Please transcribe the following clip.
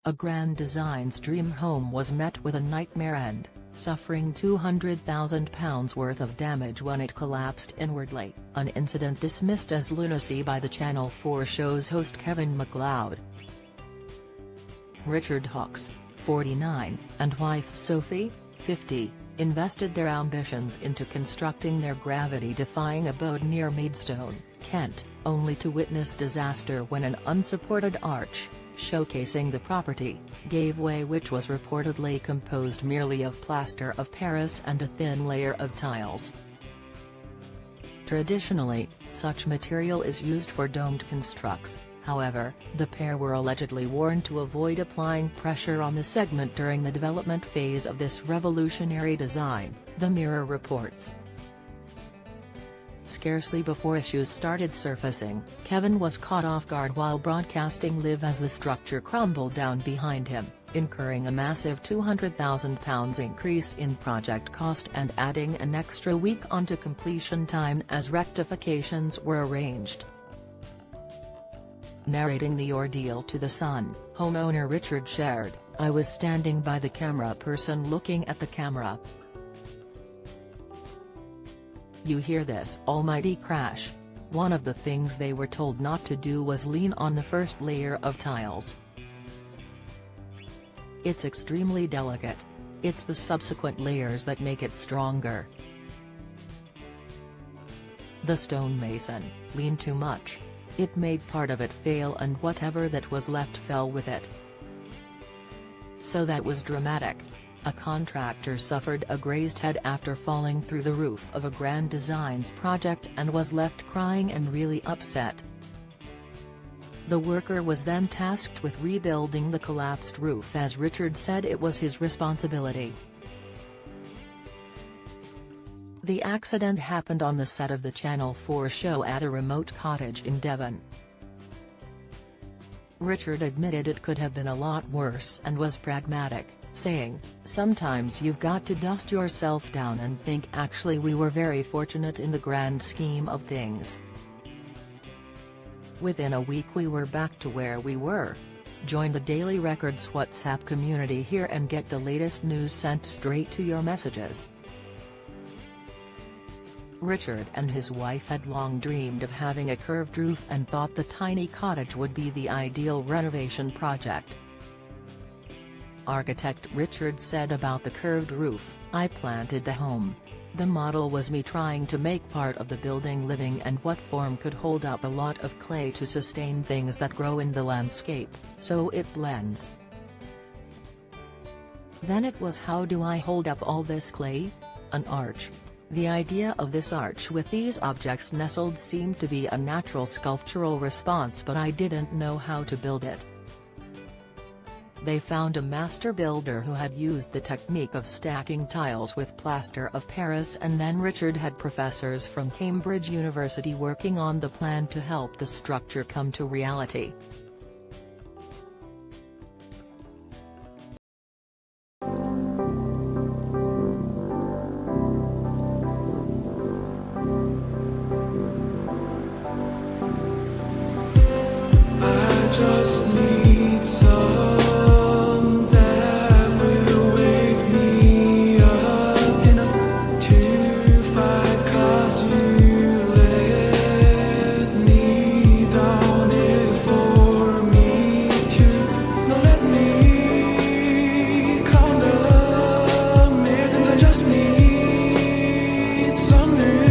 a Grand Design's dream home was met with a nightmare end, suffering £200,000 worth of damage when it collapsed inwardly, an incident dismissed as lunacy by the Channel 4 show's host Kevin MacLeod. Richard Hawkes, 49, and wife Sophie, 50, invested their ambitions into constructing their gravity-defying abode near Maidstone, Kent, only to witness disaster when an unsupported arch, showcasing the property, gave way, which was reportedly composed merely of plaster of Paris and a thin layer of tiles. Traditionally, such material is used for domed constructs. However, the pair were allegedly warned to avoid applying pressure on the segment during the development phase of this revolutionary design, the Mirror reports. Scarcely before issues started surfacing, Kevin was caught off guard while broadcasting live as the structure crumbled down behind him, incurring a massive £200,000 increase in project cost and adding an extra week onto completion time as rectifications were arranged. Narrating the ordeal to The Sun, homeowner Richard shared, "I was standing by the camera person looking at the camera. You hear this almighty crash. One of the things they were told not to do was lean on the first layer of tiles. It's extremely delicate. It's the subsequent layers that make it stronger. The stonemason leaned too much. It made part of it fail and whatever that was left fell with it. So that was dramatic. A contractor suffered a grazed head after falling through the roof of a Grand Designs project and was left crying and really upset. The worker was then tasked with rebuilding the collapsed roof, as Richard said it was his responsibility." The accident happened on the set of the Channel 4 show at a remote cottage in Devon. Richard admitted it could have been a lot worse and was pragmatic, saying, "Sometimes you've got to dust yourself down and think actually we were very fortunate in the grand scheme of things. Within a week we were back to where we were. Join the Daily Records WhatsApp community here and get the latest news sent straight to your messages." Richard and his wife had long dreamed of having a curved roof and thought the tiny cottage would be the ideal renovation project. Architect Richard said about the curved roof, "I planted the home. The model was me trying to make part of the building living and what form could hold up a lot of clay to sustain things that grow in the landscape, so it blends. Then it was, how do I hold up all this clay? An arch. The idea of this arch with these objects nestled seemed to be a natural sculptural response, but I didn't know how to build it. They found a master builder who had used the technique of stacking tiles with plaster of Paris, and then Richard had professors from Cambridge University working on the plan to help the structure come to reality." Just need some that will wake me up enough to fight, 'cause you let me down it for me to not let me count the mittens. I just need some new